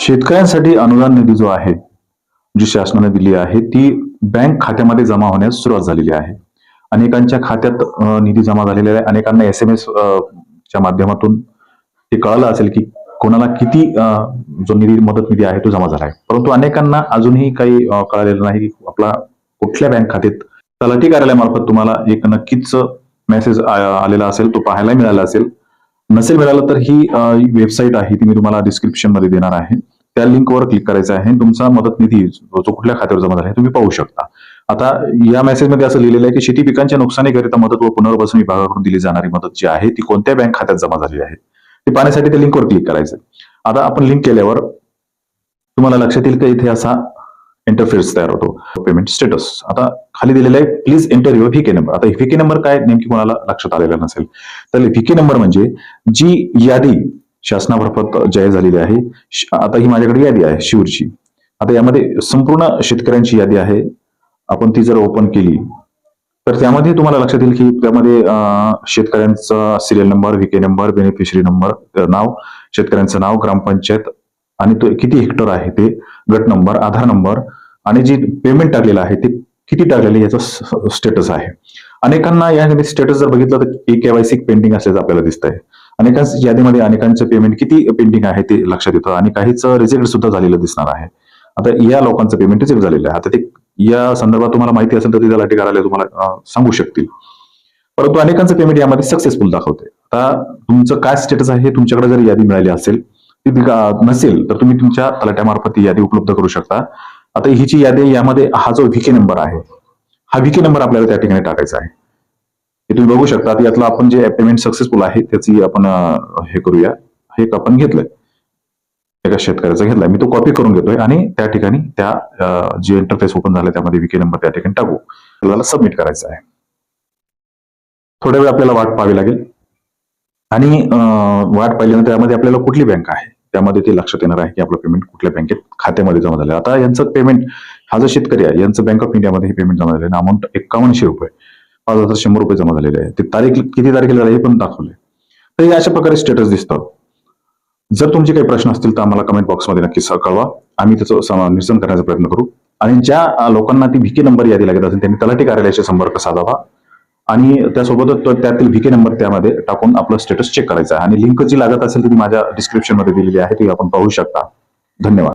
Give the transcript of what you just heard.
शेतकऱ्यांसाठी अनुदान निधी जो आहे, जी शासनाने दिली आहे, ती बँक खात्यामध्ये जमा होण्यास सुरुवात झालेली आहे. अनेकांच्या खात्यात निधी जमा झालेला आहे. अनेकांना SMS च्या माध्यमातून हे कळालं असेल, की कोणाला किती जो निधी, मदत निधी आहे तो जमा झाला आहे. परंतु अनेकांना अजूनही काही कळालेलं नाही, की आपला कुठल्या बँक खात्यात तलाठी कार्यालयामार्फत तुम्हाला एक नक्कीच मेसेज आलेला असेल, तो पाहायला मिळाला असेल. नसेल मिळालं तर ही वेबसाईट आहे, ती मी तुम्हाला डिस्क्रिप्शन मध्ये देणार आहे. त्या लिंकवर क्लिक करायचं आहे. तुमचा मदत निधी जो कुठल्या खात्यावर जमा झाला आहे तुम्ही पाहू शकता. आता या मेसेजमध्ये असं लिहिलेलं आहे, की शेती पिकांच्या नुकसानीकरिता मदत व पुनर्वसन विभागाकडून दिली जाणारी मदत जी आहे ती कोणत्या बँक खात्यात जमा झालेली आहे ते पाहण्यासाठी त्या लिंकवर क्लिक करायचं. आता आपण लिंक केल्यावर तुम्हाला लक्षात येईल की इथे असा इंटरफेस तयार होतो, पेमेंट स्टेटस. आता खाली दिलेलं आहे, please enter your V K number. आता व्हीके नंबर काय नेमकी कोणाला लक्षात आलेला नसेल तर व्हीके नंबर म्हणजे जी यादी शासनामार्फत जाहीर झालेली आहे. आता ही माझ्याकडे यादी आहे शिवरची. आता यामध्ये संपूर्ण शेतकऱ्यांची यादी आहे. आपण ती जर ओपन केली तर त्यामध्ये तुम्हाला लक्षात येईल की त्यामध्ये शेतकऱ्यांचा serial number, VK number, beneficiary number, नाव, शेतकऱ्यांचं नाव, ग्रामपंचायत आणि तो किती हेक्टर आहे ते, गट नंबर, आधार नंबर आणि जी पेमेंट टाकलेलं आहे ते किती टाकलेलं याचं स्टेटस आहे. अनेकांना यामध्ये स्टेटस जर बघितलं तर KYC पेंडिंग असल्याचं आपल्याला दिसत आहे. अनेकांच्या यादीमध्ये अनेकांचं पेमेंट किती पेंडिंग आहे ते लक्षात येतं आणि काहीच रिजेक्ट सुद्धा झालेलं दिसणार आहे. आता या लोकांचं पेमेंट रिजेक्ट झालेलं आहे. आता ते या संदर्भात तुम्हाला माहिती असेल तर ते तलाठी कार्यालय तुम्हाला सांगू शकतील. परंतु अनेकांचं पेमेंट यामध्ये सक्सेसफुल दाखवते. आता तुमचं काय स्टेटस आहे हे तुमच्याकडे जर यादी मिळाली असेल, ती नसेल तर तुम्ही तुमच्या तलाट्यामार्फत ती यादी उपलब्ध करू शकता. आता हिची यादी यामध्ये हा जो व्हीके नंबर आहे, हा व्हीके नंबर आपल्याला त्या ठिकाणी टाकायचा आहे. हे तुम्ही बघू शकता. यातलं आपण जे पेमेंट सक्सेसफुल आहे त्याची आपण हे करूया. हे आपण घेतलंय, एका शेतकऱ्याचा घेतलाय. मी तो कॉपी करून घेतोय आणि त्या ठिकाणी त्या जे इंटरफेस ओपन झालं त्यामध्ये व्हीके नंबर त्या ठिकाणी टाकू. आपल्याला सबमिट करायचं आहे. थोड्या वेळ आपल्याला वाट पाहावी लागेल आणि वाट पाहिल्यानंतर त्यामध्ये आपल्याला कुठली बँक आहे त्यामध्ये ते लक्षात येणार आहे की आपलं पेमेंट कुठल्या बँकेत खात्यामध्ये जमा झालं. आता यांचं पेमेंट, हा जो शेतकरी आहे यांचं बँक ऑफ इंडियामध्ये हे पेमेंट जमा झालेलं आहे. अमाऊंट 5100 रुपये, 5100 रुपये जमा झालेले आहे. ते तारीख किती तारखेला झाली हे पण दाखवले. तर हे अशा प्रकारे स्टेटस दिसतं. जर तुमचे काही प्रश्न असतील तर आम्हाला कमेंट बॉक्समध्ये नक्कीच कळवा. आम्ही त्याचं निरसन करण्याचा प्रयत्न करू. आणि ज्या लोकांना ती व्हीके नंबर यादी लागत असेल त्यांनी तलाठी कार्यालयाशी संपर्क साधावा आणि त्यासोबतच त्यातील व्हीके नंबर त्यामध्ये टाकून आपलं स्टेटस चेक करायचं आहे. आणि लिंक जी लागत असेल ती माझ्या डिस्क्रिप्शन मध्ये दिलेली आहे, ती आपण पाहू शकता. धन्यवाद.